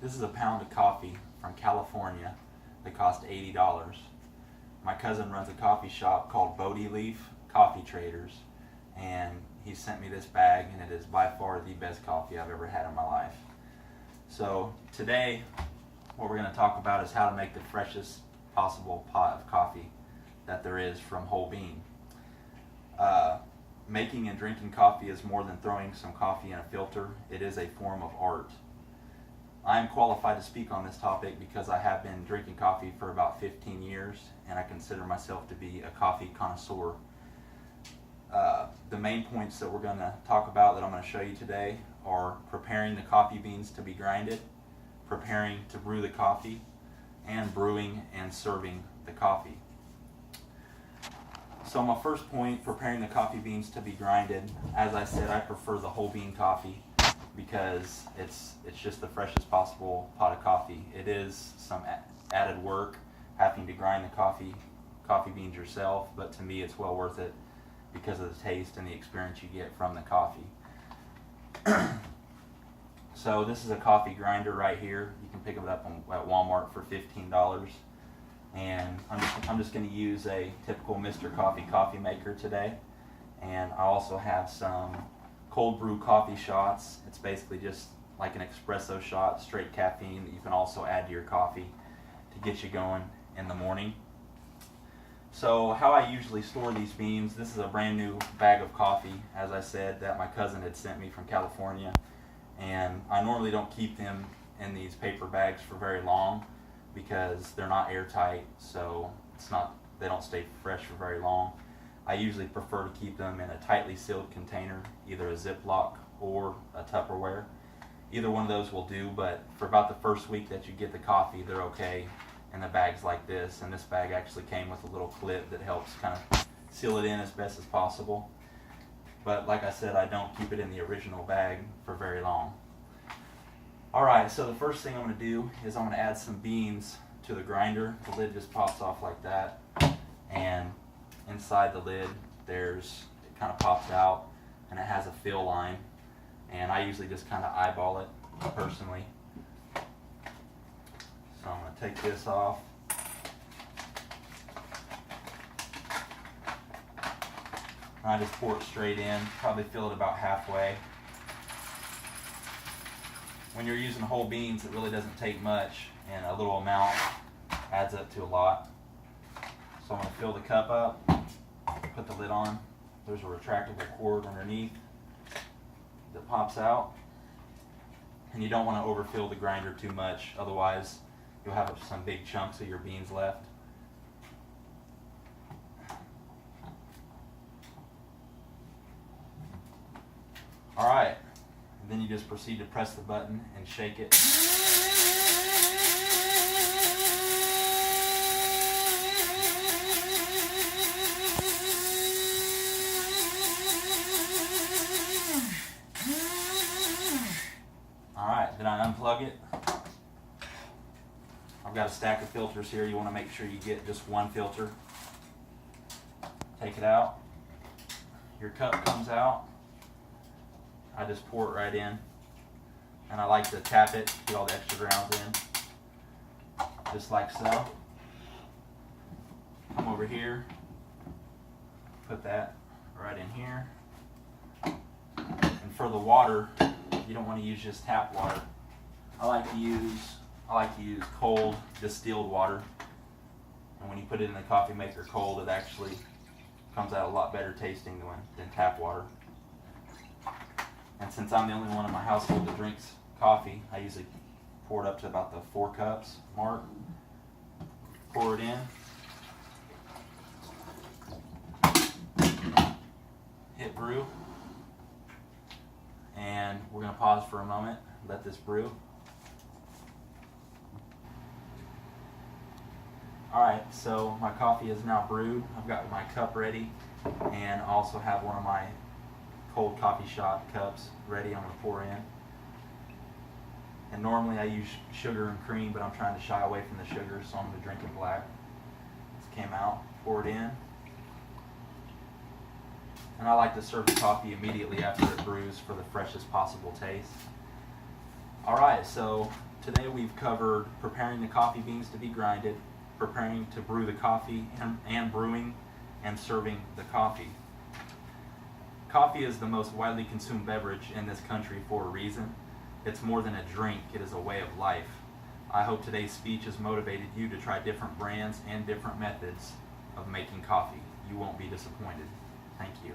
This is a pound of coffee from California that cost $80. My cousin runs a coffee shop called Bodie Leaf Coffee Traders, and he sent me this bag, and it is by far the best coffee I've ever had in my life. So today, what we're going to talk about is how to make the freshest possible pot of coffee that there is from whole bean. Making and drinking coffee is more than throwing some coffee in a filter. It is a form of art. I am qualified to speak on this topic because I have been drinking coffee for about 15 years, and I consider myself to be a coffee connoisseur. The main points that we're going to talk about that I'm going to show you today are preparing the coffee beans to be grinded, preparing to brew the coffee, and brewing and serving the coffee. So my first point, preparing the coffee beans to be grinded. As I said, I prefer the whole bean coffee because it's just the freshest possible pot of coffee. It is some added work having to grind the coffee beans yourself, but to me it's well worth it because of the taste and the experience you get from the coffee. So this is a coffee grinder right here. You can pick it up at Walmart for $15. And I'm just going to use a typical Mr. Coffee maker today. And I also have some cold brew coffee shots. It's basically just like an espresso shot, straight caffeine that you can also add to your coffee to get you going in the morning. So how I usually store these beans, this is a brand new bag of coffee, as I said, that my cousin had sent me from California. And I normally don't keep them in these paper bags for very long because they're not airtight, so they don't stay fresh for very long. I usually prefer to keep them in a tightly sealed container, either a Ziploc or a Tupperware. Either one of those will do, but for about the first week that you get the coffee, they're okay in the bags like this. And this bag actually came with a little clip that helps kind of seal it in as best as possible. But like I said, I don't keep it in the original bag for very long. Alright, so the first thing I'm going to do is I'm going to add some beans to the grinder. The lid just pops off like that, and inside the lid it kind of pops out and it has a fill line, and I usually just kind of eyeball it personally. So I'm going to take this off. And I just pour it straight in, probably fill it about halfway. When you're using whole beans, it really doesn't take much, and a little amount adds up to a lot. So I'm going to fill the cup up, put the lid on. There's a retractable cord underneath that pops out. And you don't want to overfill the grinder too much, otherwise you'll have some big chunks of your beans left. Alright, and then you just proceed to press the button and shake it. Alright, then I unplug it. I've got a stack of filters here. You want to make sure you get just one filter. Take it out. Your cup comes out. I just pour it right in, and I like to tap it, get all the extra grounds in, just like so. Come over here, put that right in here. And for the water, you don't want to use just tap water. I like to use cold distilled water, and when you put it in the coffee maker cold, it actually comes out a lot better tasting than tap water. And since I'm the only one in my household that drinks coffee, I usually pour it up to about the 4 cups mark. Pour it in. Hit brew. And we're going to pause for a moment, let this brew. Alright, so my coffee is now brewed. I've got my cup ready, and I also have one of my cold coffee shot cups ready. I'm going to pour in. And normally I use sugar and cream, but I'm trying to shy away from the sugar, so I'm going to drink it black. This came out, pour it in. And I like to serve the coffee immediately after it brews for the freshest possible taste. All right, so today we've covered preparing the coffee beans to be grinded, preparing to brew the coffee, and brewing and serving the coffee. Coffee is the most widely consumed beverage in this country for a reason. It's more than a drink, it is a way of life. I hope today's speech has motivated you to try different brands and different methods of making coffee. You won't be disappointed. Thank you.